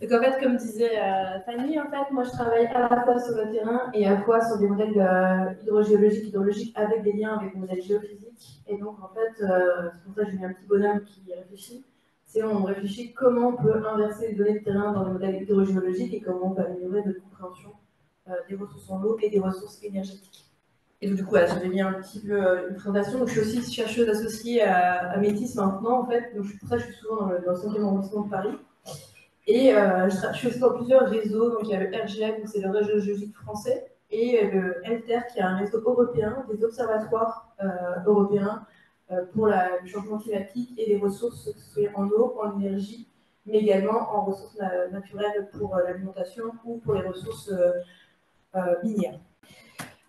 Donc en fait, comme disait Fanny, en fait, moi je travaille à la fois sur le terrain et à la fois sur des modèles hydrogéologiques avec des liens avec des modèles géophysiques. Et donc en fait, c'est pour ça que j'ai mis un petit bonhomme qui réfléchit. C'est on réfléchit comment on peut inverser les données de terrain dans les modèles hydrogéologiques et comment on peut améliorer notre compréhension des ressources en eau et des ressources énergétiques. Et donc, du coup, voilà, j'avais mis un petit peu une présentation. Donc, je suis aussi chercheuse associée à Métis maintenant, en fait. Donc, pour ça, je suis souvent dans le 5e arrondissement de Paris. Et je suis aussi dans plusieurs réseaux. Donc, il y a le RGF, c'est le réseau géologique français, et le LTER, qui est un réseau européen, des observatoires européens pour le changement climatique et les ressources, que ce soit en eau, en énergie, mais également en ressources naturelles pour l'alimentation ou pour les ressources minières.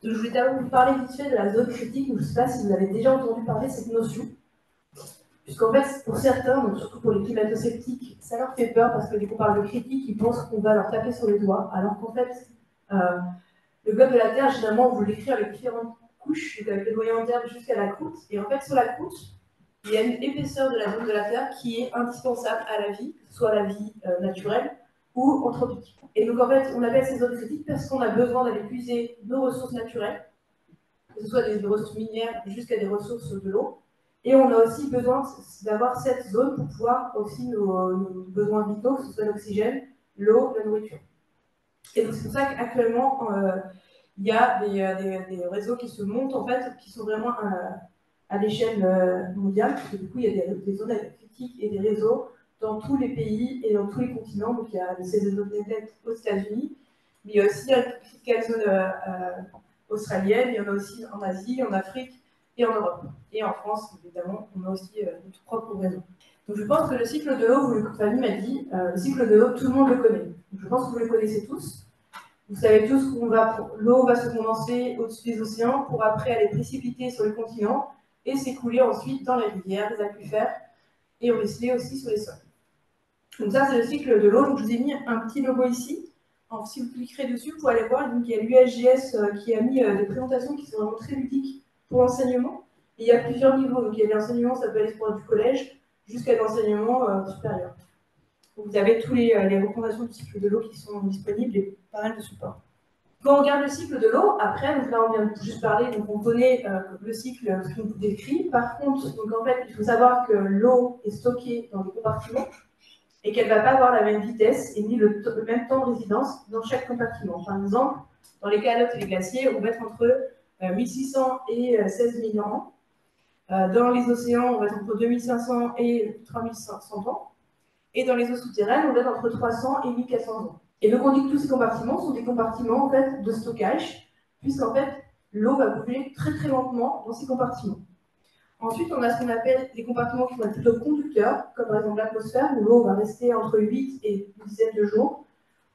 Donc, je voulais d'abord vous parler vite fait de la zone critique. Je ne sais pas si vous avez déjà entendu parler de cette notion. Puisqu'en fait, pour certains, donc surtout pour les climato-sceptiques, ça leur fait peur parce que dès qu'on parle de critique, ils pensent qu'on va leur taper sur les doigts. Alors qu'en fait, le globe de la Terre, généralement, on vous l'écrit avec différentes couches, donc avec le noyau interne jusqu'à la croûte. Et en fait, sur la croûte, il y a une épaisseur de la zone de la Terre qui est indispensable à la vie, soit la vie naturelle ou anthropique. Et donc, en fait, on appelle ces zones critiques parce qu'on a besoin d'aller puiser nos ressources naturelles, que ce soit des ressources minières jusqu'à des ressources de l'eau. Et on a aussi besoin d'avoir cette zone pour pouvoir aussi nos besoins vitaux, que ce soit l'oxygène, l'eau, la nourriture. Et donc c'est pour ça qu'actuellement, il y a des réseaux qui se montent, en fait, qui sont vraiment à l'échelle mondiale, parce que du coup, il y a des zones critiques et des réseaux dans tous les pays et dans tous les continents. Donc il y a le CZNet aux États-Unis, mais il y a aussi la critical zone australienne, il y en a aussi en Asie, en Afrique et en Europe. Et en France, évidemment, on a aussi notre propre réseau. Donc je pense que le cycle de l'eau, Fanny m'a dit, le cycle de l'eau, tout le monde le connaît. Donc, je pense que vous le connaissez tous. Vous savez tous que l'eau va se condenser au-dessus des océans pour après aller précipiter sur le continent et s'écouler ensuite dans les rivières, les aquifères et ruisseler aussi sur les sols. Donc ça, c'est le cycle de l'eau. Donc je vous ai mis un petit logo ici. Alors, si vous cliquerez dessus, vous pouvez aller voir. Donc, il y a l'USGS qui a mis des présentations qui sont vraiment très ludiques pour l'enseignement. Et il y a plusieurs niveaux. Donc il y a l'enseignement, ça peut aller du collège jusqu'à l'enseignement supérieur. Donc, vous avez tous les recommandations du cycle de l'eau qui sont disponibles et pas mal de supports. Quand on regarde le cycle de l'eau, après, donc là on vient de juste parler, donc on connaît le cycle qui nous décrit. Par contre, donc en fait, il faut savoir que l'eau est stockée dans des compartiments et qu'elle ne va pas avoir la même vitesse et ni le même temps de résidence dans chaque compartiment. Par exemple, dans les calottes et les glaciers, on va être entre 1600 et 16 000 ans. Dans les océans, on va être entre 2500 et 3500 ans. Et dans les eaux souterraines, on va être entre 300 et 1400 ans. Et donc on dit que tous ces compartiments sont des compartiments en fait, de stockage, puisqu'en fait, l'eau va couler très très lentement dans ces compartiments. Ensuite, on a ce qu'on appelle des compartiments qui vont être plutôt conducteurs, comme par exemple l'atmosphère, où l'eau va rester entre 8 et une dizaine de jours,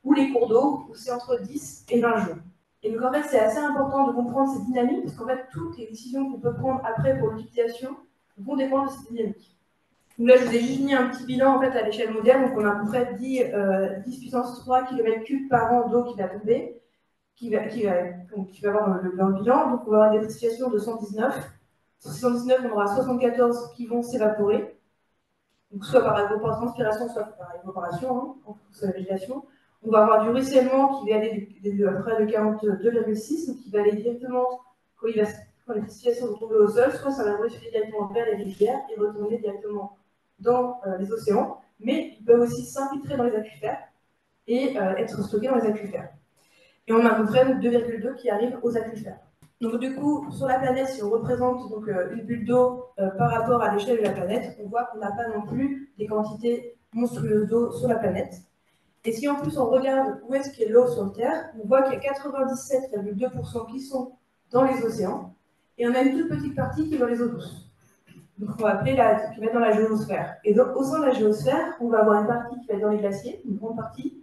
ou les cours d'eau, où c'est entre 10 et 20 jours. Et donc en fait, c'est assez important de comprendre ces dynamiques, parce qu'en fait, toutes les décisions qu'on peut prendre après pour l'utilisation vont dépendre de ces dynamiques. Donc là, je vous ai juste mis un petit bilan en fait, à l'échelle mondiale. Donc on a à peu près 10 puissance 3 km3 par an d'eau qui va tomber, qui va avoir dans le bilan. Donc on va avoir des situations de 119. Sur ces 119, on aura 74 qui vont s'évaporer, donc soit par évapotranspiration, soit par évaporation, hein, en fonction de la végétation. On va avoir du ruissellement qui va aller à peu près de 42,6, donc qui va aller directement, quand les précipitations vont tomber au sol, soit ça va ruisseler directement vers les rivières et retourner directement dans les océans, mais ils peuvent aussi s'infiltrer dans les aquifères et être stockés dans les aquifères. Et on a à peu près 2,2 qui arrivent aux aquifères. Donc du coup, sur la planète, si on représente donc, une bulle d'eau par rapport à l'échelle de la planète, on voit qu'on n'a pas non plus des quantités monstrueuses d'eau sur la planète. Et si en plus on regarde où est-ce qu'il y a l'eau sur Terre, on voit qu'il y a 97,2% qui sont dans les océans, et on a une toute petite partie qui est dans les eaux douces. Donc on va appeler qui va être dans la géosphère. Et donc au sein de la géosphère, on va avoir une partie qui va être dans les glaciers, une grande partie,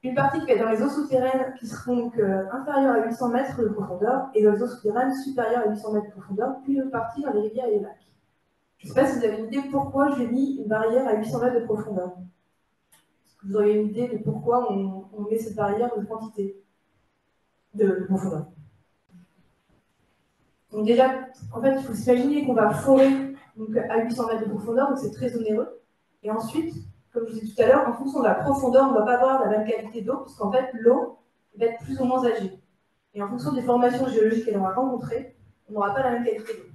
une partie qui va être dans les eaux souterraines qui seront donc, inférieures à 800 mètres de profondeur, et dans les eaux souterraines supérieures à 800 mètres de profondeur, puis une autre partie dans les rivières et les lacs. Je ne sais pas si vous avez une idée pourquoi j'ai mis une barrière à 800 mètres de profondeur. Est-ce que vous auriez une idée de pourquoi on met cette barrière de quantité de profondeur? Donc déjà, en fait, il faut s'imaginer qu'on va forer donc, à 800 mètres de profondeur, donc c'est très onéreux. Et ensuite, comme je vous disais tout à l'heure, en fonction de la profondeur, on ne va pas avoir la même qualité d'eau, puisqu'en fait, l'eau va être plus ou moins âgée. Et en fonction des formations géologiques qu'elle aura rencontrées, on n'aura pas la même qualité d'eau.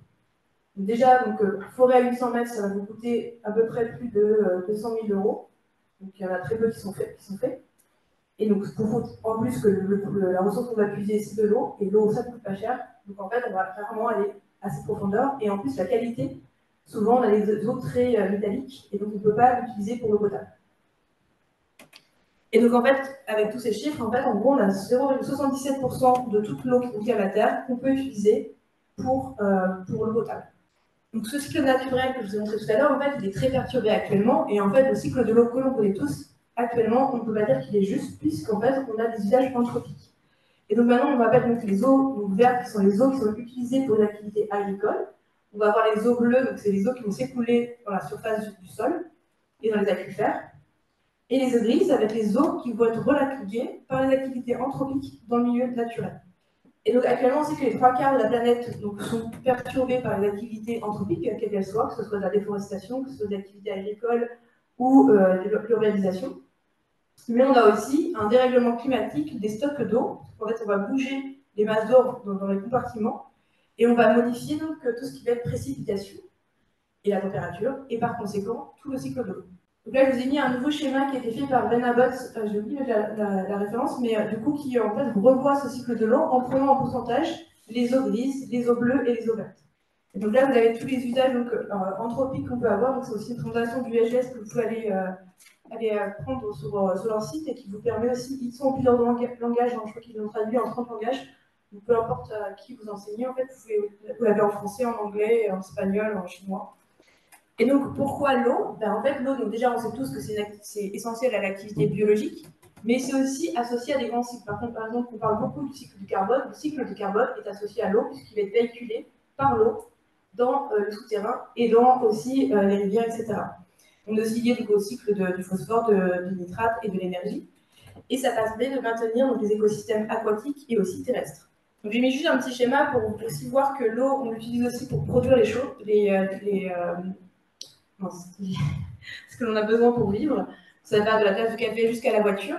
Déjà, donc, forêt à 800 mètres, ça va vous coûter à peu près plus de 200 000 euros. Donc il y en a très peu qui sont faits. Et donc, en plus que la ressource qu'on va puiser, c'est de l'eau, et l'eau, ça ne coûte pas cher. Donc en fait, on va rarement aller à cette profondeur. Et en plus, la qualité, souvent, on a des eaux très métalliques, et donc on ne peut pas l'utiliser pour l'eau potable. Et donc en fait, avec tous ces chiffres, en fait, en gros, on a 0,77% de toute l'eau qui vient à la Terre qu'on peut utiliser pour l'eau potable. Donc ce cycle naturel que je vous ai montré tout à l'heure, en fait, il est très perturbé actuellement, et en fait, le cycle de l'eau que l'on connaît tous, actuellement, on ne peut pas dire qu'il est juste, puisqu'en fait, on a des usages anthropiques. Et donc maintenant, on va mettre donc les eaux vertes, qui sont les eaux qui sont utilisées pour les activités agricoles. On va avoir les eaux bleues, donc c'est les eaux qui vont s'écouler dans la surface du sol et dans les aquifères. Et les eaux grises, ça va être les eaux qui vont être relatiguées par les activités anthropiques dans le milieu naturel. Et donc actuellement, on sait que les 3/4 de la planète donc, sont perturbés par les activités anthropiques, quelles qu'elles soient, que ce soit de la déforestation, que ce soit des activités agricoles ou de l'urbanisation. Mais on a aussi un dérèglement climatique des stocks d'eau. En fait, on va bouger les masses d'eau dans les compartiments et on va modifier donc tout ce qui va être précipitation et la température, et par conséquent, tout le cycle de l'eau. Donc là, je vous ai mis un nouveau schéma qui a été fait par Ben Abbott, j'ai oublié la référence, mais du coup, qui en fait revoit ce cycle de l'eau en prenant en pourcentage les eaux grises, les eaux bleues et les eaux vertes. Et donc là, vous avez tous les usages donc, anthropiques qu'on peut avoir. C'est aussi une présentation du SGS que vous pouvez aller prendre sur leur site et qui vous permet aussi, ils sont en plusieurs langages, hein, je crois qu'ils l'ont traduit en 30 langages. Donc peu importe qui vous enseignez, en fait, vous l'avez en français, en anglais, en espagnol, en chinois. Et donc, pourquoi l'eau? En fait, l'eau, donc déjà, on sait tous que c'est essentiel à l'activité biologique, mais c'est aussi associé à des grands cycles. Par contre, par exemple, on parle beaucoup du cycle du carbone. Le cycle du carbone est associé à l'eau, puisqu'il va être véhiculé par l'eau dans le souterrain et dans aussi les rivières, etc. On est aussi lié donc, au cycle du phosphore, du nitrate et de l'énergie. Et ça permet de maintenir donc, les écosystèmes aquatiques et aussi terrestres. Donc j'ai mis juste un petit schéma pour aussi voir que l'eau, on l'utilise aussi pour produire les choses, ce que l'on a besoin pour vivre. Ça va de la tasse de café jusqu'à la voiture.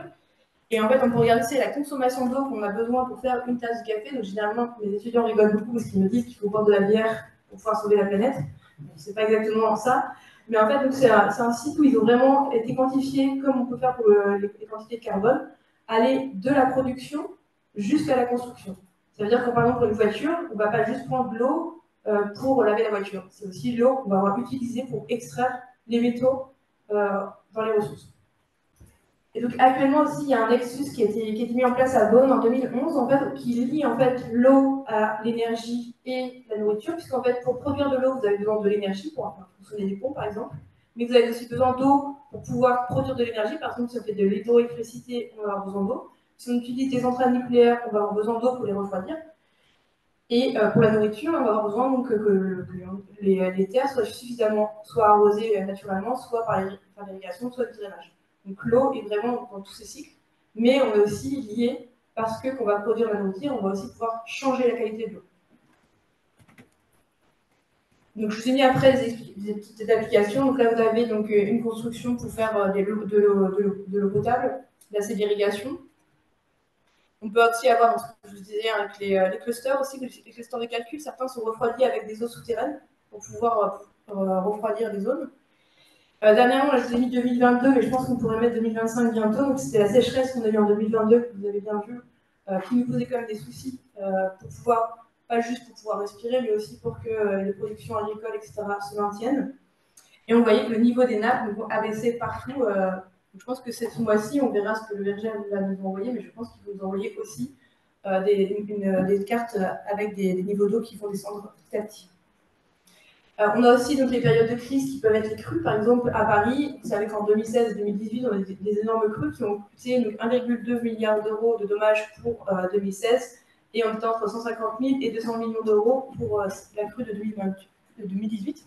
Et en fait, on peut regarder, c'est la consommation d'eau qu'on a besoin pour faire une tasse de café. Donc généralement, les étudiants rigolent beaucoup parce qu'ils me disent qu'il faut boire de la bière pour pouvoir sauver la planète. C'est pas exactement ça. Mais en fait, c'est un site où ils ont vraiment été quantifiés, comme on peut faire pour les quantités de carbone, aller de la production jusqu'à la construction. Ça veut dire que par exemple, pour une voiture, on ne va pas juste prendre de l'eau pour laver la voiture. C'est aussi l'eau qu'on va avoir utilisée pour extraire les métaux dans les ressources. Et donc actuellement aussi, il y a un nexus qui a été mis en place à Bonn en 2011, en fait, qui lie en fait l'eau à l'énergie et la nourriture, puisqu'en fait, pour produire de l'eau, vous avez besoin de l'énergie pour faire fonctionner des pompes, par exemple, mais vous avez aussi besoin d'eau pour pouvoir produire de l'énergie. Par exemple, si on fait de l'hydroélectricité, on va avoir besoin d'eau. Si on utilise des centrales nucléaires, on va avoir besoin d'eau pour les refroidir. Et pour la nourriture, on va avoir besoin donc, que les terres soient suffisamment soit arrosées naturellement, soit par l'irrigation, soit le drainage. Donc l'eau est vraiment dans tous ces cycles, mais on est aussi lié parce que qu'on va produire la nourriture, on va aussi pouvoir changer la qualité de l'eau. Donc je vous ai mis après des petites applications. Donc là vous avez donc une construction pour faire de l'eau potable, là c'est l'irrigation. On peut aussi avoir, ce que je vous disais, avec les clusters aussi, les clusters de calcul, certains sont refroidis avec des eaux souterraines pour pouvoir refroidir les zones. Dernièrement, là, je vous ai mis 2022, mais je pense qu'on pourrait mettre 2025 bientôt. Donc, c'était la sécheresse qu'on a eue en 2022, que vous avez bien vu, qui nous posait quand même des soucis pour pouvoir, pas juste pour pouvoir respirer, mais aussi pour que les productions agricoles, etc., se maintiennent. Et on voyait que le niveau des nappes a baissé partout. Je pense que ce mois-ci, on verra ce que le verger va nous envoyer, mais je pense qu'il va nous envoyer aussi des cartes avec des niveaux d'eau qui vont descendre petit à petit. On a aussi donc, les périodes de crise qui peuvent être les crues. Par exemple, à Paris, vous savez qu'en 2016 et 2018, on a des énormes crues qui ont coûté 1,2 milliard d'euros de dommages pour 2016 et on était entre 150 000 et 200 millions d'euros pour la crue de 2018.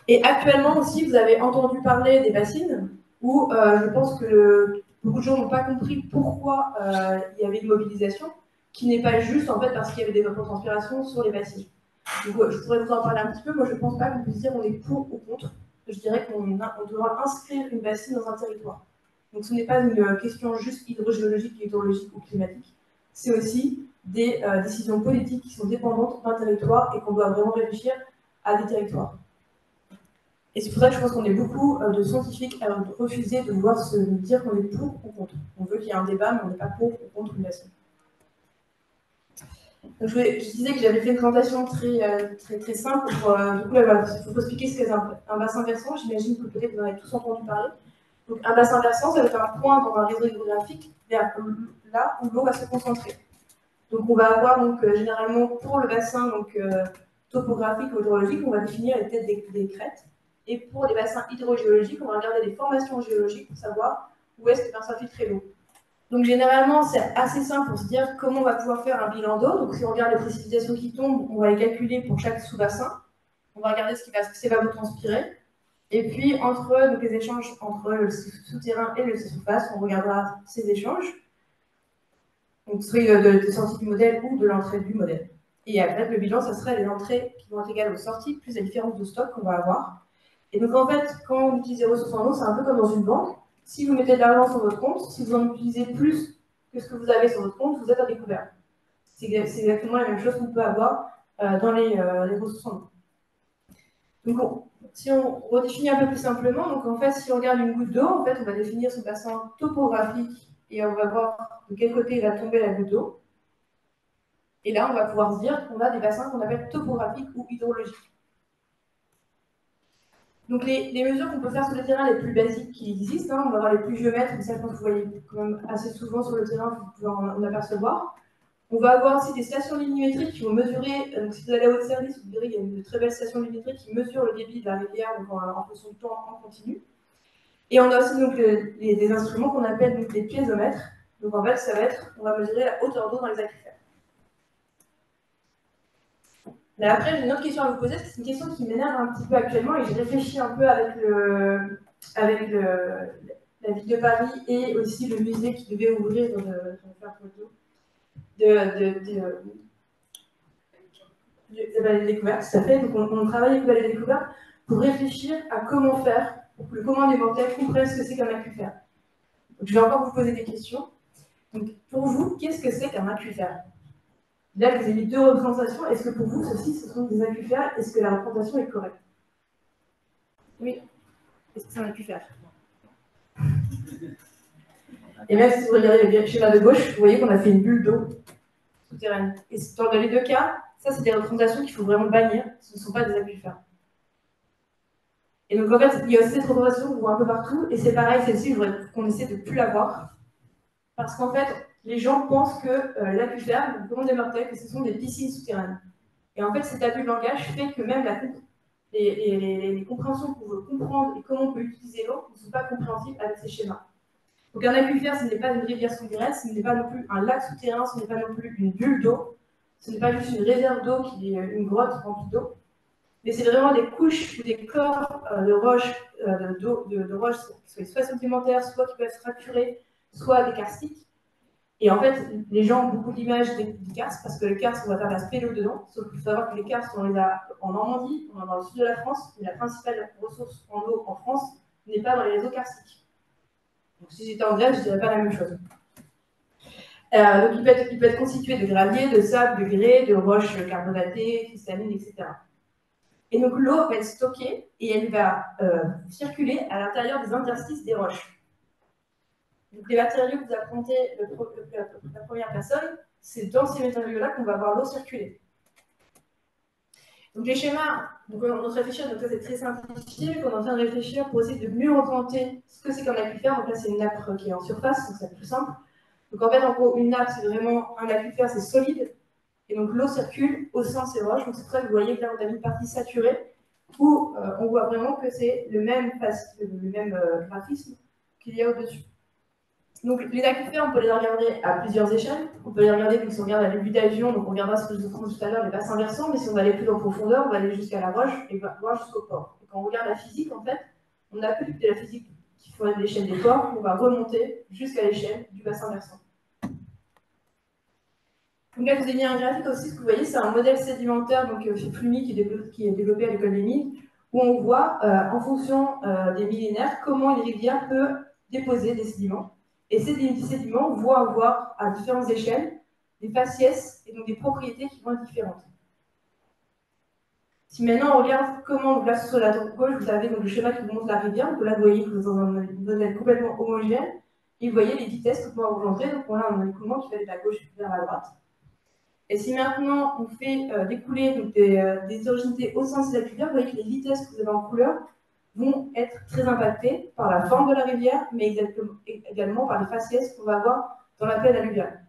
Et actuellement aussi, vous avez entendu parler des bassines où je pense que beaucoup de gens n'ont pas compris pourquoi il y avait une mobilisation qui n'est pas juste en fait parce qu'il y avait des evapotranspirations sur les bassines. Donc, je pourrais vous en parler un petit peu. Moi, je ne pense pas qu'on puisse dire on est pour ou contre. je dirais qu'on doit inscrire une bassine dans un territoire. Donc ce n'est pas une question juste hydrogéologique, hydrologique ou climatique, c'est aussi des décisions politiques qui sont dépendantes d'un territoire et qu'on doit vraiment réfléchir à des territoires. Et c'est pour ça que je pense qu'on est beaucoup de scientifiques à refuser de vouloir se dire qu'on est pour ou contre. On veut qu'il y ait un débat, mais on n'est pas pour ou contre une bassine. Donc je disais que j'avais fait une présentation très simple pour, du coup, il faut expliquer ce qu'est un bassin versant. J'imagine que peut-être vous en avez tous entendu parler. Donc un bassin versant, ça va être un point dans un réseau hydrographique vers là où l'eau va se concentrer. Donc on va avoir donc, généralement pour le bassin topographique ou hydrologique, on va définir les têtes des crêtes. Et pour les bassins hydrogéologiques, on va regarder les formations géologiques pour savoir où est-ce que va s'infiltrer l'eau. Donc généralement, c'est assez simple pour se dire comment on va pouvoir faire un bilan d'eau. Donc si on regarde les précipitations qui tombent, on va les calculer pour chaque sous-bassin. On va regarder ce qui va s'évapotranspirer. Et puis donc, les échanges entre le souterrain et le surface, on regardera ces échanges. Donc soit de sortie du modèle ou de l'entrée du modèle. Et après, le bilan, ça serait les entrées qui vont être égales aux sorties, plus la différence de stock qu'on va avoir. Et donc en fait, quand on utilise les ressources en eau, c'est un peu comme dans une banque. Si vous mettez de l'argent sur votre compte, si vous en utilisez plus que ce que vous avez sur votre compte, vous êtes à découvert. C'est exactement la même chose qu'on peut avoir dans les ressources en eau. Donc si on redéfinit un peu plus simplement, donc en fait, si on regarde une goutte d'eau, en fait, on va définir son bassin topographique et on va voir de quel côté va tomber la goutte d'eau. Et là, on va pouvoir se dire qu'on a des bassins qu'on appelle topographiques ou hydrologiques. Donc les mesures qu'on peut faire sur le terrain les plus basiques qui existent, on va avoir les plus géomètres, mais ça je pense que vous voyez quand même assez souvent sur le terrain, vous pouvez en apercevoir. On va avoir aussi des stations millimétriques qui vont mesurer, donc si vous allez à haute service, vous verrez qu'il y a une très belle station millimétrique qui mesure le débit de la rivière donc en fonction du temps en continu. Et on a aussi donc, des instruments qu'on appelle donc, les piézomètres. Donc en fait, ça va être, on va mesurer la hauteur d'eau dans les aquifères. Mais après, j'ai une autre question à vous poser, parce que c'est une question qui m'énerve un petit peu actuellement et j'ai réfléchi un peu avec la ville de Paris et aussi le musée qui devait ouvrir, je vais faire photo, de Vallée des Découvertes, tout à fait. Donc on travaille avec Vallée des Découvertes pour réfléchir à comment faire pour que le commun des mortels comprenne ce que c'est qu'un aquifère. Donc je vais encore vous poser des questions. Donc pour vous, qu'est-ce que c'est qu'un aquifère? Là, je vous ai mis deux représentations. Est-ce que pour vous, ceci, ce sont des aquifères? Est-ce que la représentation est correcte? Oui. Est-ce que c'est un aquifère? Et même si vous regardez le schéma de gauche, vous voyez qu'on a fait une bulle d'eau souterraine. Et dans les deux cas, ça, c'est des représentations qu'il faut vraiment bannir. Ce ne sont pas des aquifères. Et donc, en fait, il y a aussi cette représentation qu'on voit un peu partout. Et c'est pareil, celle-ci, je voudrais qu'on essaie de ne plus la voir. Parce qu'en fait, les gens pensent que l'aquifère, le commun des mortels, que ce sont des piscines souterraines. Et en fait, cet abus de langage fait que même les compréhensions qu'on veut comprendre et comment on peut utiliser l'eau ne sont pas compréhensibles avec ces schémas. Donc un aquifère, ce n'est pas une rivière souterraine, ce n'est pas non plus un lac souterrain, ce n'est pas non plus une bulle d'eau, ce n'est pas juste une réserve d'eau qui est une grotte remplie d'eau, mais c'est vraiment des couches ou des corps de roches, de roches qui soient sédimentaires, soit qui peuvent se fracturer, soit des karstiques. Et en fait, les gens ont beaucoup d'images des karsts, parce que les karsts, on va faire de la spéléo dedans, sauf qu'il faut savoir que les karsts, on les a en Normandie, on en a dans le sud de la France, mais la principale ressource en eau en France n'est pas dans les réseaux karstiques. Donc si j'étais en Grèce, je ne dirais pas la même chose. Donc il peut être constitué de gravier, de sable, de grès, de roches carbonatées, cristallines, etc. Et donc l'eau va être stockée et elle va circuler à l'intérieur des interstices des roches. Donc les matériaux que vous affrontez la première personne, c'est dans ces matériaux-là qu'on va voir l'eau circuler. Donc les schémas, donc on réfléchir, donc ça c'est très simplifié, mais on est en train de réfléchir pour essayer de mieux représenter ce que c'est qu'un aquifère. Donc là c'est une nappe qui est en surface, donc c'est plus simple. Donc en fait, en gros, une nappe, c'est vraiment un aquifère, c'est solide, et donc l'eau circule au sein de ces roches. Donc c'est pour ça que vous voyez que là on a une partie saturée, où on voit vraiment que c'est le même graphisme qu'il y a au-dessus. Donc les aquifères, on peut les regarder à plusieurs échelles. On peut les regarder comme si on regarde la débutation, donc on regardera ce que je vous montre tout à l'heure, les bassins versants, mais si on va aller plus en profondeur, on va aller jusqu'à la roche et voir jusqu'au port. Et quand on regarde la physique, en fait, on n'a plus que la physique qui ferait de l'échelle des ports, on va remonter jusqu'à l'échelle du bassin versant. Donc là, je vous ai mis un graphique aussi, ce que vous voyez, c'est un modèle sédimentaire, donc Flumi qui est développé à l'école des mines, où on voit, en fonction des millénaires, comment une rivière peut déposer des sédiments. Et ces sédiments vont avoir, à différentes échelles, des faciès et donc des propriétés qui vont être différentes. Si maintenant on regarde comment, donc là sur la gauche, vous avez donc le schéma qui vous montre la rivière, donc là vous voyez que vous êtes dans un modèle complètement homogène, et vous voyez les vitesses que peut engendrer, donc on a un écoulement qui fait de la gauche vers la droite. Et si maintenant on fait découler donc, des originalités au sein de cette rivière, vous voyez que les vitesses que vous avez en couleur vont être très impactées par la forme de la rivière, mais également par les faciès qu'on va avoir dans la plaine alluviale.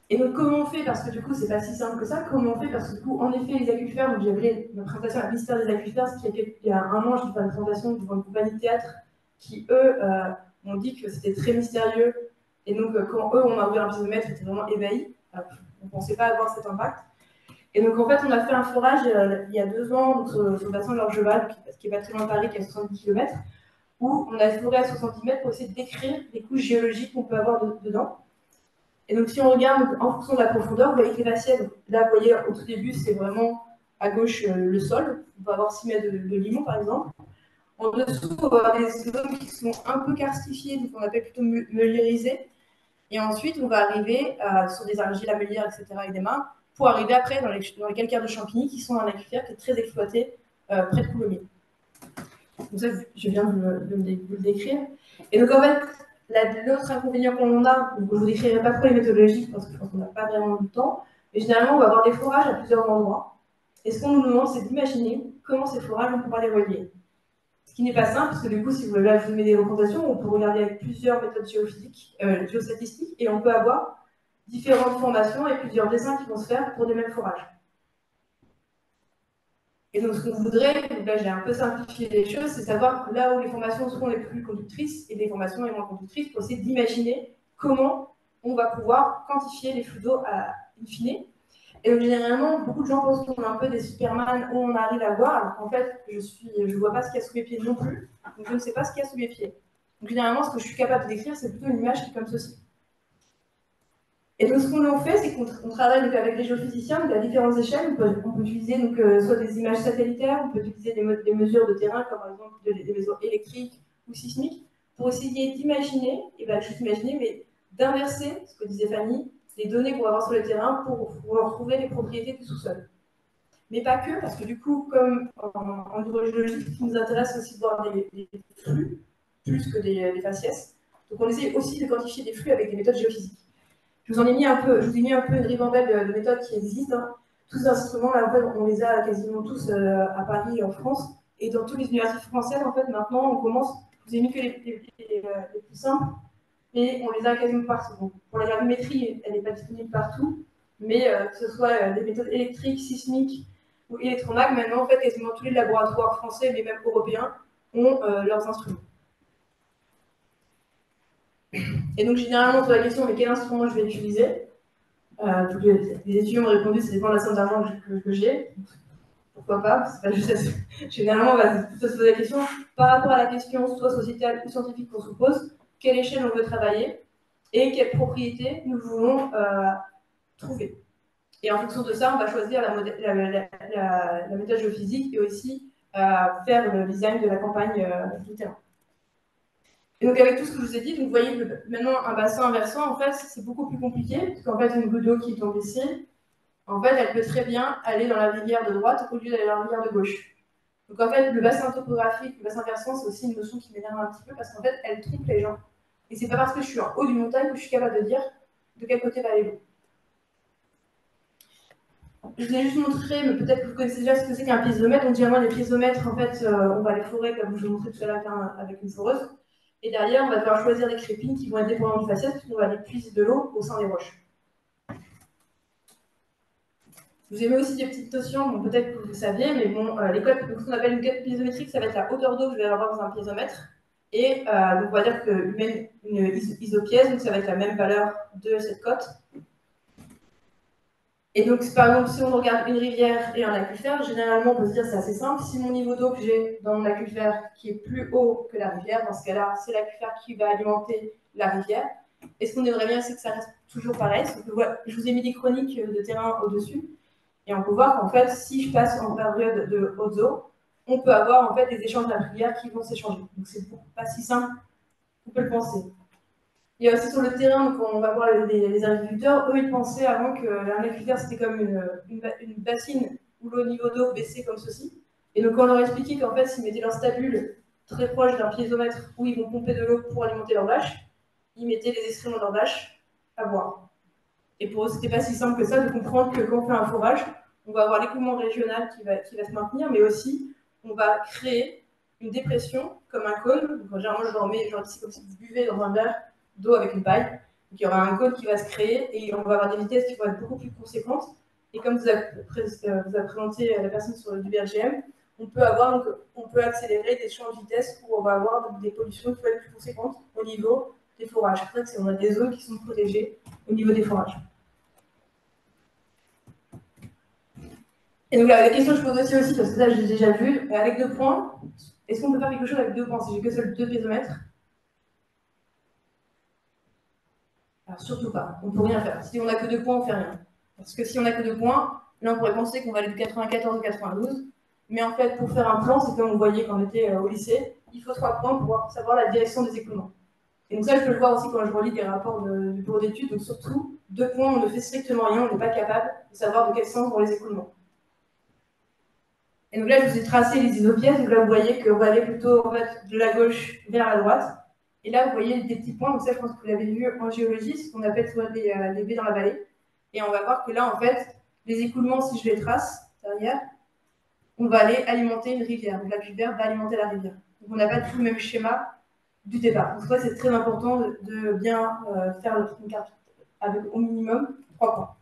Et donc, comment on fait, parce que du coup, c'est pas si simple que ça, comment on fait, parce que du coup, en effet, les aquifères, donc j'avais ma présentation à la Mystère des aquifères, il y a un an, j'ai fait une présentation devant une compagnie de théâtre qui, eux, m'ont dit que c'était très mystérieux. Et donc, quand eux, on a ouvert un piézomètre, ils étaient vraiment ébahis. On ne pensait pas avoir cet impact. Et donc, en fait, on a fait un forage il y a 2 ans donc, sur le bassin de l'Orgeval, qui n'est pas très loin de Paris, qui est à 70 km, où on a foré à 70 mètres pour essayer de décrire les couches géologiques qu'on peut avoir dedans. Et donc, si on regarde en fonction de la profondeur, vous voyez que les faciès, là, vous voyez, au tout début, c'est vraiment à gauche le sol. On va avoir 6 mètres de limon, par exemple. En dessous, on va avoir des zones qui sont un peu karstifiées, donc on appelle plutôt meuliérisées. Et ensuite, on va arriver sur des argiles amélières, etc., avec des mains, pour arriver après dans les calcaires de Champigny, qui sont un aquifère qui est très exploité près de Coulommiers. Donc ça, je viens de vous le décrire. Et donc, en fait, l'autre inconvénient qu'on a, je ne vous décrirai pas trop les méthodologies parce que je pense qu'on n'a pas vraiment le temps, mais généralement, on va avoir des forages à plusieurs endroits. Et ce qu'on nous demande, c'est d'imaginer comment ces forages, on pourra les relier. Ce qui n'est pas simple, parce que du coup, si vous voulez filmer des représentations, on peut regarder avec plusieurs méthodes géophysiques, géostatistiques, et on peut avoir différentes formations et plusieurs dessins qui vont se faire pour des mêmes forages. Et donc, ce qu'on voudrait, donc là j'ai un peu simplifié les choses, c'est savoir là où les formations seront les plus conductrices et les formations les moins conductrices pour essayer d'imaginer comment on va pouvoir quantifier les flux d'eau in fine. Et donc, généralement, beaucoup de gens pensent qu'on est un peu des Superman où on arrive à voir, alors qu'en fait, je ne vois pas ce qu'il y a sous mes pieds non plus, donc je ne sais pas ce qu'il y a sous mes pieds. Donc, généralement, ce que je suis capable de décrire, c'est plutôt une image qui est comme ceci. Et donc, ce qu'on fait, c'est qu'on travaille donc, avec les géophysiciens donc, à différentes échelles. On peut utiliser donc, soit des images satellitaires, on peut utiliser des mesures de terrain, comme par exemple des mesures électriques ou sismiques, pour essayer d'imaginer, et bien juste imaginer, mais d'inverser, ce que disait Fanny, les données qu'on va avoir sur le terrain pour retrouver les propriétés du sous-sol. Mais pas que, parce que du coup, comme en hydrogéologie, ce qui nous intéresse aussi de voir des flux, plus que des faciès. Donc on essaie aussi de quantifier des flux avec des méthodes géophysiques. Je vous ai mis un peu une ribambelle de méthodes qui existent. Hein. Tous ces instruments, là, en fait, on les a quasiment tous à Paris et en France. Et dans toutes les universités françaises, en fait, maintenant, on commence. Je vous ai mis que les plus simples, et on les a quasiment partout. Donc, pour la gravimétrie, elle n'est pas disponible partout, mais que ce soit des méthodes électriques, sismiques ou électromag, maintenant, en fait, quasiment tous les laboratoires français, mais même européens, ont leurs instruments. Et donc, généralement, sur la question, mais quel instrument je vais utiliser, les étudiants ont répondu, ça dépend de la somme d'argent que j'ai. Pourquoi pas, pas juste généralement, on va plutôt se poser la question, par rapport à la question, soit sociétale ou scientifique qu'on se pose, quelle échelle on veut travailler et quelles propriétés nous voulons trouver. Et en fonction de ça, on va choisir la méthode géophysique et aussi faire le design de la campagne du terrain. Et donc avec tout ce que je vous ai dit, donc vous voyez que maintenant un bassin inversant, en fait, c'est beaucoup plus compliqué, parce qu'en fait, une goutte d'eau qui tombe ici, en fait, elle peut très bien aller dans la rivière de droite au lieu d'aller dans la rivière de gauche. Donc en fait, le bassin topographique, le bassin versant, c'est aussi une notion qui m'énerve un petit peu, parce qu'en fait, elle trompe les gens. Et c'est pas parce que je suis en haut d'une montagne que je suis capable de dire de quel côté va aller l'eau. Je vous ai juste montré, mais peut-être que vous connaissez déjà ce que c'est qu'un piézomètre. Donc, généralement, les piézomètres, en fait, on va les forer, comme je vous ai montré tout à l'heure avec une foreuse. Et derrière, on va devoir choisir des crépines qui vont être dépendantes du faciès, puisqu'on va aller puiser de l'eau au sein des roches. Je vous ai mis aussi des petites notions, bon, peut-être que vous le saviez, mais bon, ce qu'on appelle une cote piézométrique, ça va être la hauteur d'eau que je vais avoir dans un piézomètre. Et donc, on va dire qu'une isopièce, donc ça va être la même valeur de cette cote. Et donc, par exemple, si on regarde une rivière et un aquifère, généralement, on peut se dire c'est assez simple. Si mon niveau d'eau que j'ai dans mon aquifère qui est plus haut que la rivière, dans ce cas-là, c'est l'aquifère qui va alimenter la rivière. Et ce qu'on aimerait bien, c'est que ça reste toujours pareil. Je vous ai mis des chroniques de terrain au-dessus. Et Et on peut voir qu'en fait, si je passe en période de haute eau, on peut avoir en fait des échanges d'aprières qui vont s'échanger. Donc c'est pas si simple qu'on peut le penser. Il y a aussi sur le terrain, donc on va voir les agriculteurs, eux ils pensaient avant qu'un aquifère c'était comme une bassine où le niveau d'eau baissait comme ceci. Et donc on leur expliquait qu'en fait s'ils mettaient leur stabule très proche d'un piézomètre où ils vont pomper de l'eau pour alimenter leurs vaches, ils mettaient les excréments de leurs vaches à boire. Et pour eux c'était pas si simple que ça de comprendre que quand on fait un forage, on va avoir l'écoulement régional qui va se maintenir, mais aussi on va créer une dépression comme un cône. Donc, généralement je leur mets genre, comme si vous buvez dans un verre d'eau avec une paille. Donc, il y aura un cône qui va se créer et on va avoir des vitesses qui vont être beaucoup plus conséquentes. Et comme vous avez présenté la personne sur le BRGM, on peut accélérer des champs de vitesse où on va avoir des pollutions qui vont être plus conséquentes au niveau des forages. C'est pour ça qu'on a des zones qui sont protégées au niveau des forages. Et donc là, la question que je pose aussi, parce que ça j'ai déjà vu, avec 2 points, est-ce qu'on peut faire quelque chose avec 2 points si j'ai que seul 2 piézomètres? Alors, surtout pas, on ne peut rien faire. Si on n'a que 2 points, on ne fait rien. Parce que si on n'a que 2 points, là on pourrait penser qu'on va aller de 94 à 92, mais en fait pour faire un plan, c'est comme on voyait quand on était au lycée, il faut 3 points pour savoir la direction des écoulements. Et donc ça je peux le voir aussi quand je relis des rapports du bureau d'études, donc surtout 2 points, on ne fait strictement rien, on n'est pas capable de savoir de quel sens vont les écoulements. Et donc là je vous ai tracé les isopièces, donc là vous voyez qu'on va aller plutôt en fait, de la gauche vers la droite. Et là, vous voyez des petits points, donc ça, je pense que vous l'avez vu en géologie, ce qu'on appelle soit des baies dans la vallée. Et on va voir que là, en fait, les écoulements, si je les trace derrière, on va aller alimenter une rivière. Donc l'aquifère va alimenter la rivière. Donc on n'a pas tout le même schéma du départ. Donc c'est très important de bien faire une carte avec au minimum 3 points.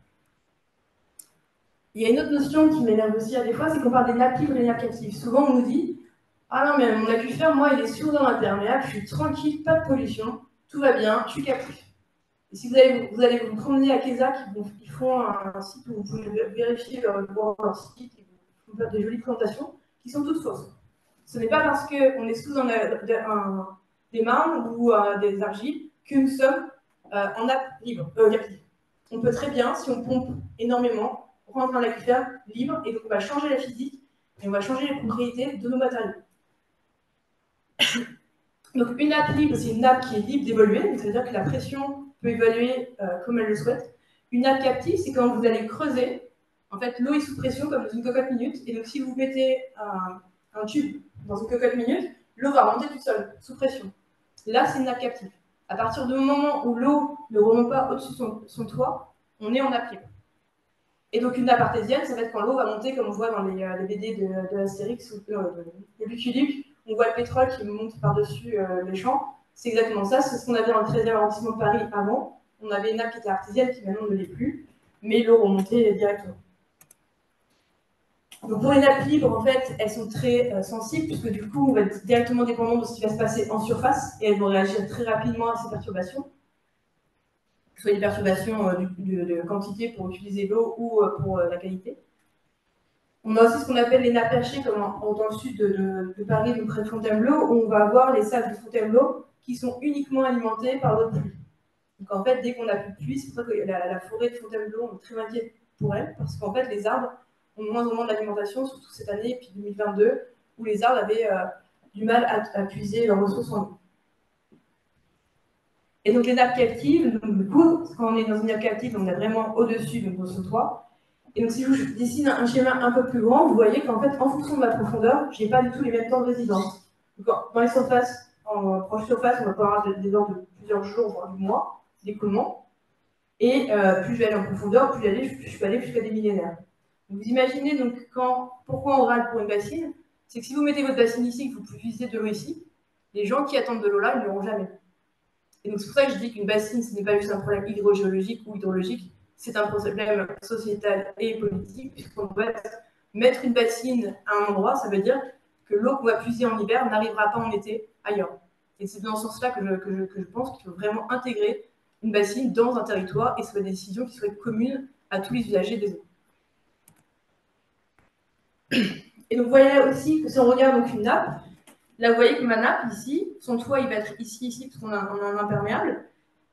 Il y a une autre notion qui m'énerve aussi à des fois, c'est qu'on parle des nappes libres et des nappes captives. Souvent, on nous dit « Ah non, mais mon aquifère, moi, il est sous un imperméable, je suis tranquille, pas de pollution, tout va bien, je suis captif. » Et si vous allez vous promener à Kézac, ils font un site où vous pouvez vérifier leur site, ils vont faire des jolies présentations qui sont toutes fausses. Ce n'est pas parce qu'on est sous des marnes ou des argiles que nous sommes en nappe libre, captive. On peut très bien, si on pompe énormément, rendre un aquifère libre, et donc on va changer la physique et on va changer les propriétés de nos matériaux. Donc une nappe libre, c'est une nappe qui est libre d'évoluer, c'est-à-dire que la pression peut évoluer comme elle le souhaite. Une nappe captive, c'est quand vous allez creuser, en fait l'eau est sous pression comme dans une cocotte minute, et donc si vous mettez un tube dans une cocotte minute, l'eau va remonter toute seule, sous pression. Là, c'est une nappe captive. À partir du moment où l'eau ne remonte pas au-dessus de son toit, on est en nappe libre. Et donc une nappe artésienne, ça va être quand l'eau va monter, comme on voit dans les BD de Astérix ou de Lucky Luke, on voit le pétrole qui monte par-dessus les champs. C'est exactement ça, c'est ce qu'on avait dans le 13e arrondissement de Paris avant. On avait une nappe qui était artésienne, qui maintenant ne l'est plus, mais l'eau remontait directement. Donc pour les nappes libres, en fait, elles sont très sensibles, puisque du coup, on va être directement dépendant de ce qui va se passer en surface, et elles vont réagir très rapidement à ces perturbations. Que ce soit des perturbations de quantité pour utiliser l'eau ou pour la qualité. On a aussi ce qu'on appelle les nappes perchées, comme dans le sud de Paris, donc près de Fontainebleau, où on va avoir les sables de Fontainebleau qui sont uniquement alimentés par l'eau de pluie. Donc en fait, dès qu'on n'a plus de pluie, c'est pour ça que la forêt de Fontainebleau, on est très inquiet pour elle, parce qu'en fait, les arbres ont moins en moins d'alimentation, surtout cette année, et puis 2022, où les arbres avaient du mal à puiser leurs ressources en eau. Et donc les nappes captives, donc, du coup, quand on est dans une nappe captive, on est vraiment au-dessus, donc sur le toit. Et donc si je vous dessine un schéma un peu plus grand, vous voyez qu'en fait, en fonction de ma profondeur, je n'ai pas du tout les mêmes temps de résidence. Donc, dans les surfaces, en proche surface, on va pouvoir avoir des temps de plusieurs jours, voire du mois, d'écoulement. Et plus je vais aller en profondeur, plus je peux aller jusqu'à des millénaires. Donc, vous imaginez donc pourquoi on râle pour une bassine, c'est que si vous mettez votre bassine ici, que vous puissiez de l'eau ici, les gens qui attendent de l'eau là, ils ne l'auront jamais. Et donc c'est pour ça que je dis qu'une bassine, ce n'est pas juste un problème hydrogéologique ou hydrologique, c'est un problème sociétal et politique, puisqu'on doit mettre une bassine à un endroit, ça veut dire que l'eau qu'on va puiser en hiver n'arrivera pas en été ailleurs. Et c'est dans ce sens-là que je pense qu'il faut vraiment intégrer une bassine dans un territoire et ce soit des décisions qui soient communes à tous les usagers des eaux. Et donc vous voyez là aussi que si on regarde donc une nappe, là vous voyez que ma nappe ici, son toit il va être ici, parce qu'on a un imperméable.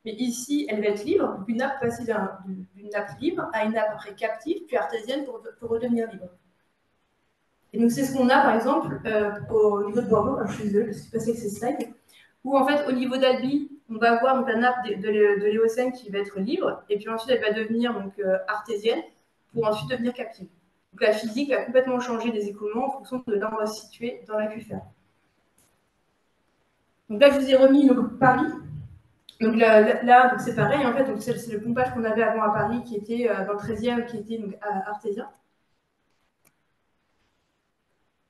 Mais ici, elle va être libre, donc une nappe passer d'une nappe libre à une nappe après captive, puis artésienne pour redevenir libre. Et donc c'est ce qu'on a par exemple au niveau de Bordeaux, je suis désolée, je suis passée avec ces slides, où en fait au niveau d'Albi, on va avoir donc, la nappe de l'Éocène qui va être libre, et puis ensuite elle va devenir donc, artésienne, pour ensuite devenir captive. Donc la physique va complètement changer des écoulements en fonction de là où on va se situer dans l'aquifère. Donc là je vous ai remis donc, Paris. Donc là donc c'est pareil, en fait, c'est le pompage qu'on avait avant à Paris qui était dans le 13e, qui était donc, artésien.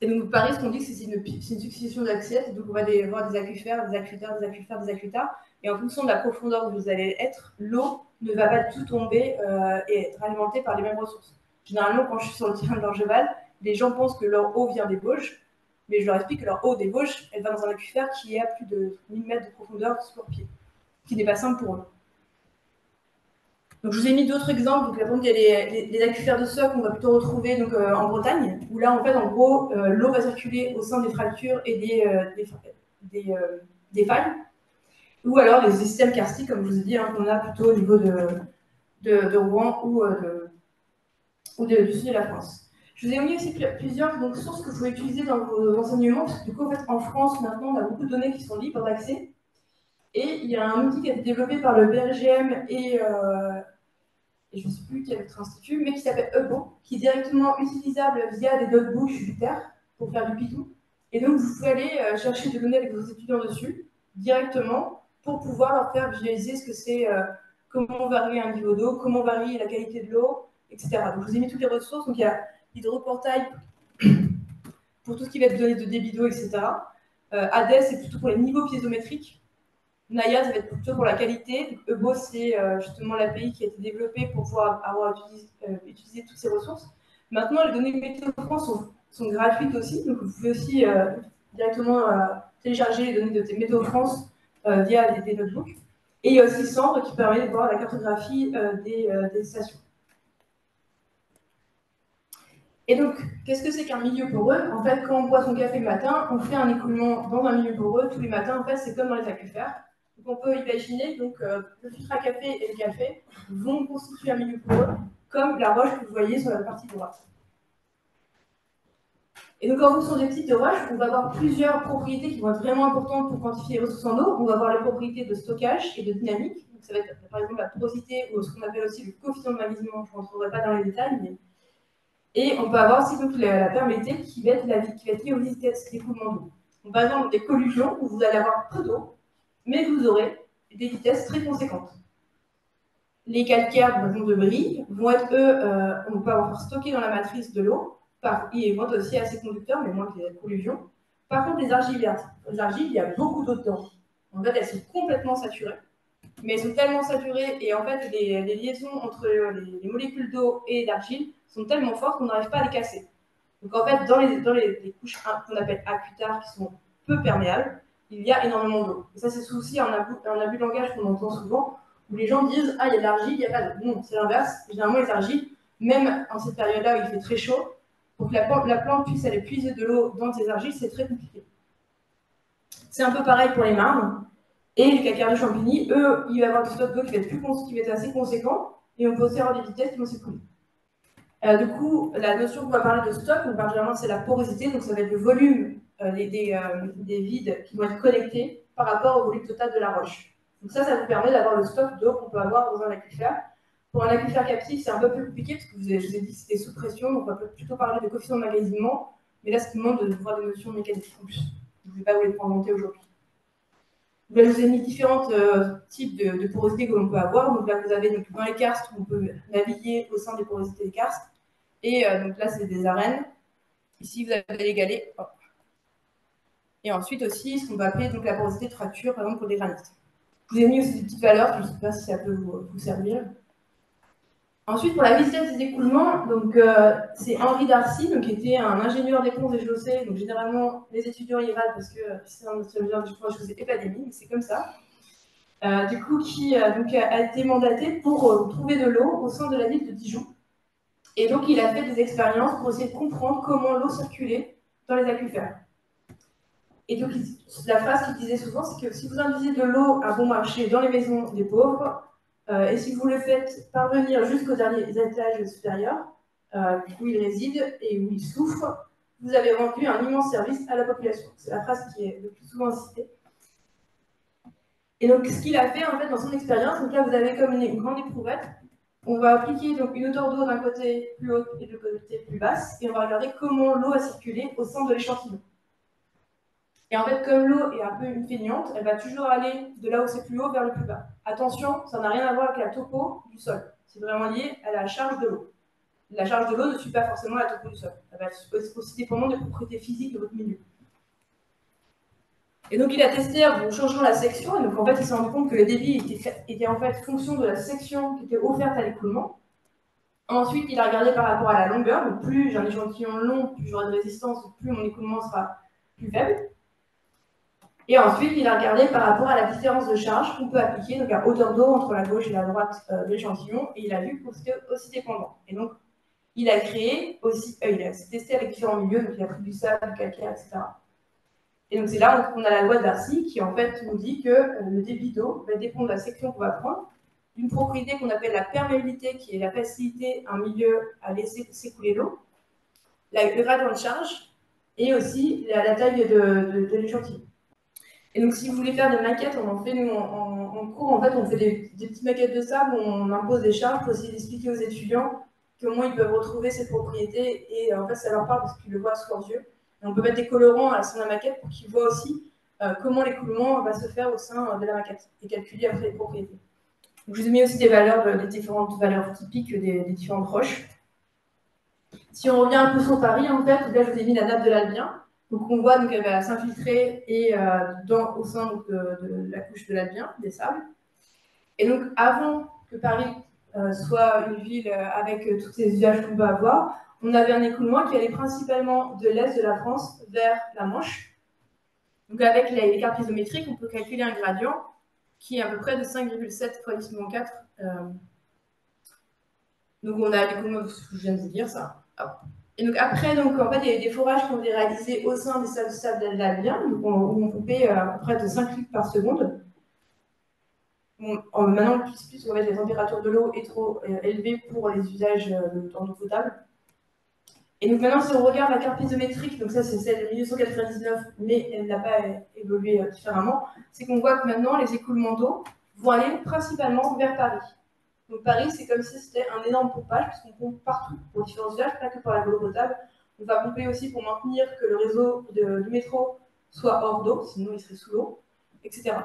Et donc Paris, ce qu'on dit, c'est une succession d'axes, donc on va avoir des aquifères, des aquitaires, des aquifères, des aquitaires, et en fonction de la profondeur où vous allez être, l'eau ne va pas tout tomber et être alimentée par les mêmes ressources. Généralement, quand je suis sur le terrain d'Orgeval, les gens pensent que leur eau vient des Bauges, mais je leur explique que leur eau des Bauges, elle va dans un aquifère qui est à plus de 1000 mètres de profondeur sous leur pied, ce qui n'est pas simple pour eux. Donc, je vous ai mis d'autres exemples. Donc, il y a les aquifères de soc qu'on va plutôt retrouver donc, en Bretagne, où là, en fait, en gros, l'eau va circuler au sein des fractures et des failles. Ou alors les systèmes karstiques, comme je vous ai dit, hein, qu'on a plutôt au niveau de Rouen ou du sud de la France. Je vous ai mis aussi plusieurs donc, sources que vous pouvez utiliser dans vos enseignements, parce que du coup, en fait, en France, maintenant, on a beaucoup de données qui sont libres d'accès. Et il y a un outil qui a été développé par le BRGM et je ne sais plus quel autre institut, mais qui s'appelle Ebo, qui est directement utilisable via des notebooks Jupyter pour faire du Python. Et donc, vous pouvez aller chercher des données avec vos étudiants dessus, directement, pour pouvoir leur faire visualiser ce que c'est, comment varie un niveau d'eau, comment varie la qualité de l'eau, etc. Donc, je vous ai mis toutes les ressources. Donc, il y a HydroPortail pour tout ce qui va être données de débit d'eau, etc. ADES, c'est plutôt pour les niveaux piézométriques. Naya, ça va être plutôt pour la qualité. Ebo, c'est justement l'API qui a été développée pour pouvoir utiliser toutes ces ressources. Maintenant, les données Météo France sont gratuites aussi, donc vous pouvez aussi directement télécharger les données de Météo France via des notebooks. Et il y a aussi Cendre qui permet de voir la cartographie des stations. Et donc, qu'est-ce que c'est qu'un milieu poreux? En fait, quand on boit son café le matin, on fait un écoulement dans un milieu poreux tous les matins. En fait, c'est comme dans les aquifères. Donc, on peut imaginer donc, le filtre à café et le café vont constituer un milieu poreux, comme la roche que vous voyez sur la partie droite. Et donc, en fonction des types de roches, on va avoir plusieurs propriétés qui vont être vraiment importantes pour quantifier les ressources en eau. On va avoir les propriétés de stockage et de dynamique. Donc, ça va être par exemple la porosité ou ce qu'on appelle aussi le coefficient de magnésiement. Je ne rentrerai pas dans les détails, mais et on peut avoir aussi donc, la perméabilité qui va être liée aux vitesses d'écoulement d'eau. Donc, par exemple, des collusions où vous allez avoir peu d'eau, mais vous aurez des vitesses très conséquentes. Les calcaires, par exemple, de Brie, vont être, eux, on peut avoir stocké dans la matrice de l'eau. Ils vont être aussi assez conducteurs, mais moins que les collusions. Par contre, les argiles, il y a beaucoup d'eau dedans. En fait, elles sont complètement saturées. Mais elles sont tellement saturées et en fait, les liaisons entre les molécules d'eau et d'argile sont tellement fortes qu'on n'arrive pas à les casser. Donc en fait, dans les couches qu'on appelle aquitaires, qui sont peu perméables, il y a énormément d'eau. Et ça, c'est aussi un abus de langage qu'on entend souvent, où les gens disent « Ah, il y a de l'argile, il n'y a pas d'eau ». Non, c'est l'inverse. Généralement, les argiles, même en cette période-là où il fait très chaud, pour que la plante puisse aller puiser de l'eau dans ces argiles, c'est très compliqué. C'est un peu pareil pour les marnes. Et les calcaires de Champigny, eux, il va y avoir du stock d'eau qui va être assez conséquent, et on peut aussi avoir des vitesses qui vont s'écouler. Du coup, la notion qu'on va parler de stock, généralement, c'est la porosité, donc ça va être le volume des vides qui vont être connectés par rapport au volume total de la roche. Donc ça vous permet d'avoir le stock d'eau qu'on peut avoir dans un aquifère. Pour un aquifère captif, c'est un peu plus compliqué, parce que je vous ai dit que c'était sous pression, donc on va plutôt parler de coefficient de magnésiement, mais là, ça demande de voir des notions mécaniques en plus. Je ne vais pas vous les inventer aujourd'hui. Là, je vous ai mis différents types de porosité que l'on peut avoir. Donc là, vous avez donc, dans les karstes, on peut naviguer au sein des porosités des karstes. Et donc là, c'est des arènes. Ici, vous avez les galets. Oh. Et ensuite aussi, ce qu'on va appeler donc, la porosité de fracture, par exemple, pour des granites. Je vous ai mis aussi des petites valeurs, je ne sais pas si ça peut vous servir. Ensuite, pour la vitesse des écoulements, c'est Henri Darcy, qui était un ingénieur des ponts et chaussées. Donc généralement, les étudiants y râlent parce que c'est un ingénieur des ponts et chaussées et pas des mines, c'est comme ça. Du coup, qui a été mandaté pour trouver de l'eau au sein de la ville de Dijon. Et donc, il a fait des expériences pour essayer de comprendre comment l'eau circulait dans les aquifères. Et donc, la phrase qu'il disait souvent, c'est que si vous induisez de l'eau à bon marché dans les maisons des pauvres, et si vous le faites parvenir jusqu'aux derniers étages supérieurs, où ils résident et où ils souffrent, vous avez rendu un immense service à la population. C'est la phrase qui est le plus souvent citée. Et donc, ce qu'il a fait, en fait, dans son expérience, donc là, vous avez comme une grande éprouvette. On va appliquer donc, une hauteur d'eau d'un côté plus haute et de l'autre côté plus basse, et on va regarder comment l'eau a circulé au sein de l'échantillon. Et en fait, comme l'eau est un peu une feignante, elle va toujours aller de là où c'est plus haut vers le plus bas. Attention, ça n'a rien à voir avec la topo du sol. C'est vraiment lié à la charge de l'eau. La charge de l'eau ne suit pas forcément la topo du sol. Elle va être aussi dépendante des propriétés physiques de votre milieu. Et donc, il a testé en changeant la section. Et donc, en fait, il s'est rendu compte que le débit était en fait fonction de la section qui était offerte à l'écoulement. Ensuite, il a regardé par rapport à la longueur. Donc, plus j'ai un échantillon long, plus j'aurai de résistance, plus mon écoulement sera plus faible. Et ensuite, il a regardé par rapport à la différence de charge qu'on peut appliquer, donc à hauteur d'eau entre la gauche et la droite de l'échantillon, et il a vu que c'était aussi dépendant. Et donc, il a créé aussi, il a testé avec différents milieux, donc il a pris du sable, du calcaire, etc. Et donc, c'est là qu'on a la loi de Darcy qui, en fait, nous dit que le débit d'eau va dépendre de la section qu'on va prendre, d'une propriété qu'on appelle la perméabilité, qui est la facilité un milieu à laisser s'écouler l'eau, le gradient de charge, et aussi la taille de l'échantillon. Et donc, si vous voulez faire des maquettes, on en fait, nous, en cours, en fait, on fait des petites maquettes de sable où on impose des charges pour essayer d'expliquer aux étudiants comment ils peuvent retrouver ces propriétés. Et en fait, ça leur parle parce qu'ils le voient sous leurs yeux. Et on peut mettre des colorants à la sein de la maquette pour qu'ils voient aussi comment l'écoulement va se faire au sein de la maquette et calculer après les propriétés. Donc, je vous ai mis aussi des valeurs, des différentes valeurs typiques des différentes roches. Si on revient un peu sur Paris, en fait, là, je vous ai mis la nappe de l'Albien. Donc, on voit qu'elle va s'infiltrer et au sein donc, de la couche de l'Albien, des sables. Et donc, avant que Paris soit une ville avec tous ces usages qu'on peut avoir, on avait un écoulement qui allait principalement de l'est de la France vers la Manche. Donc, avec les cartes isométriques, on peut calculer un gradient qui est à peu près de 5,7 fois 10-4. Donc, on a l'écoulement, je viens de dire ça. Hop. Et donc après, donc, en fait, il y a des forages qui ont été réalisés au sein des sables d'Albien, où on pompait à peu près de 5 litres par seconde. Bon, maintenant, plus en fait, la température de l'eau est trop élevée pour les usages en eau potable. Et donc maintenant, si on regarde la carte piézométrique, donc ça c'est celle de 1999, mais elle n'a pas évolué différemment, c'est qu'on voit que maintenant, les écoulements d'eau vont aller principalement vers Paris. Donc Paris, c'est comme si c'était un énorme pompage, puisqu'on pompe partout pour différents usages, pas que pour la l'eau potable. On va pomper aussi pour maintenir que le réseau du métro soit hors d'eau, sinon il serait sous l'eau, etc.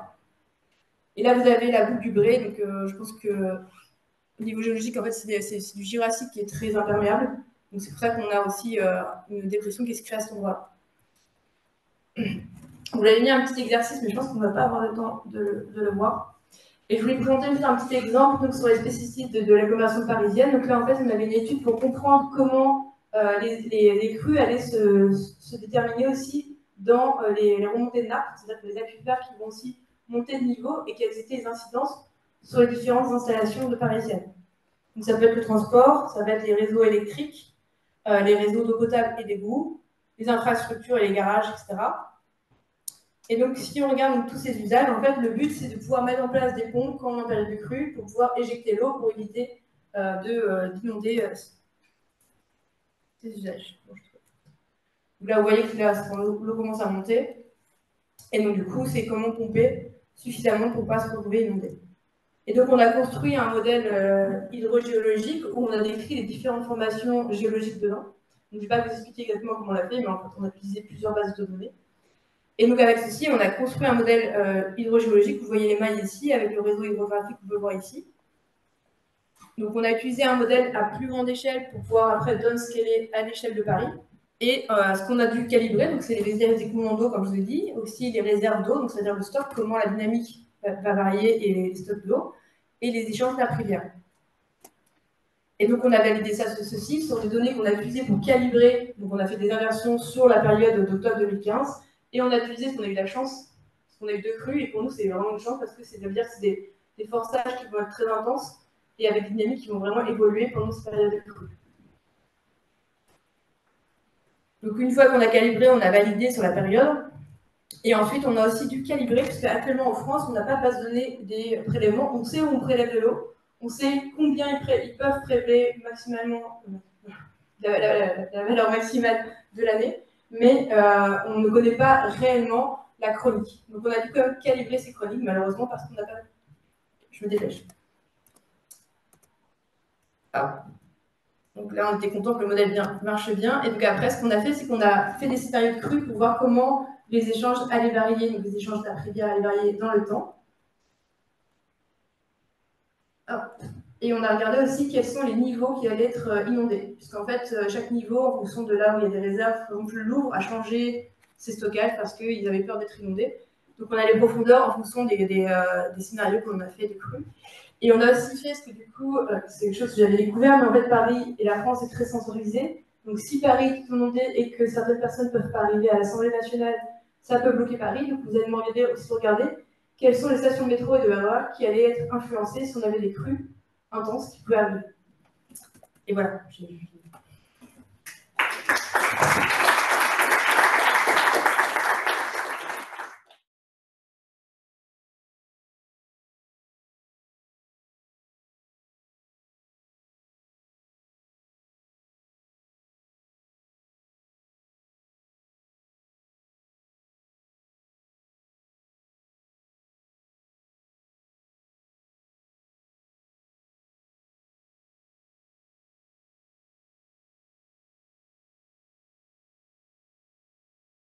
Et là, vous avez la boucle du Bré, donc je pense que au niveau géologique, en fait, c'est du Jurassique qui est très imperméable. Donc c'est pour ça qu'on a aussi une dépression qui se crée à cet endroit-là. Vous l'avez mis un petit exercice, mais je pense qu'on ne va pas avoir le temps de le voir. Et je voulais vous présenter juste un petit exemple donc, sur les spécificités de l'agglomération parisienne. Donc là, en fait, on avait une étude pour comprendre comment les crues allaient se déterminer aussi dans les remontées de nappes, c'est-à-dire que les aquifères qui vont aussi monter de niveau et quelles étaient les incidences sur les différentes installations de parisiennes. Donc ça peut être le transport, ça va être les réseaux électriques, les réseaux d'eau potable et d'égouts, les infrastructures et les garages, etc. Et donc, si on regarde donc, tous ces usages, en fait, le but, c'est de pouvoir mettre en place des pompes quand on est en période de crue pour pouvoir éjecter l'eau pour éviter d'inonder ces usages. Donc là, vous voyez que là, l'eau commence à monter. Et donc, du coup, c'est comment pomper suffisamment pour ne pas se retrouver inondé. Et donc, on a construit un modèle hydrogéologique où on a décrit les différentes formations géologiques dedans. Donc, je ne vais pas vous expliquer exactement comment on l'a fait, mais en fait, on a utilisé plusieurs bases de données. Et donc, avec ceci, on a construit un modèle hydrogéologique. Vous voyez les mailles ici, avec le réseau hydrographique qu'on peut voir ici. Donc, on a utilisé un modèle à plus grande échelle pour pouvoir après downscaler à l'échelle de Paris. Et ce qu'on a dû calibrer, donc c'est les réserves d'écoulement d'eau, comme je vous ai dit, aussi les réserves d'eau, donc c'est-à-dire le stock, comment la dynamique va varier et les stocks d'eau, et les échanges nappe-rivière. Et donc, on a validé ceci sur des données qu'on a utilisées pour calibrer. Donc, on a fait des inversions sur la période d'octobre 2015. Et on a utilisé, parce qu'on a eu la chance, parce qu'on a eu 2 crues. Et pour nous, c'est vraiment une chance parce que ça veut dire que c'est des forçages qui vont être très intenses et avec des dynamiques qui vont vraiment évoluer pendant cette période de crue. Donc, une fois qu'on a calibré, on a validé sur la période. Et ensuite, on a aussi dû calibrer, puisque actuellement en France, on n'a pas de base de données des prélèvements. On sait où on prélève de l'eau, on sait combien ils peuvent prélever maximalement la valeur maximale de l'année, mais on ne connaît pas réellement la chronique. Donc on a dû quand même calibrer ces chroniques, malheureusement, parce qu'on n'a pas... Je me dépêche. Ah. Donc là, on était content que le modèle marche bien. Et donc après, ce qu'on a fait, c'est qu'on a fait des scénarios de crues pour voir comment les échanges allaient varier, donc les échanges d'après-bière allaient varier dans le temps. Et on a regardé aussi quels sont les niveaux qui allaient être inondés. Puisqu'en fait, chaque niveau, en fonction de là où il y a des réserves, par exemple, le Louvre a changé ses stockages parce qu'ils avaient peur d'être inondés. Donc on a les profondeurs en fonction des scénarios qu'on a fait des crues. Et on a aussi fait, parce que du coup, c'est quelque chose que j'avais découvert, mais en fait, Paris et la France est très sensorisée. Donc si Paris est inondé et que certaines personnes ne peuvent pas arriver à l'Assemblée nationale, ça peut bloquer Paris. Donc vous allez demandé aussi de regarder quelles sont les stations de métro et de RER qui allaient être influencées si on avait des crues intenses qui pouvaient arriver. Et voilà, j'ai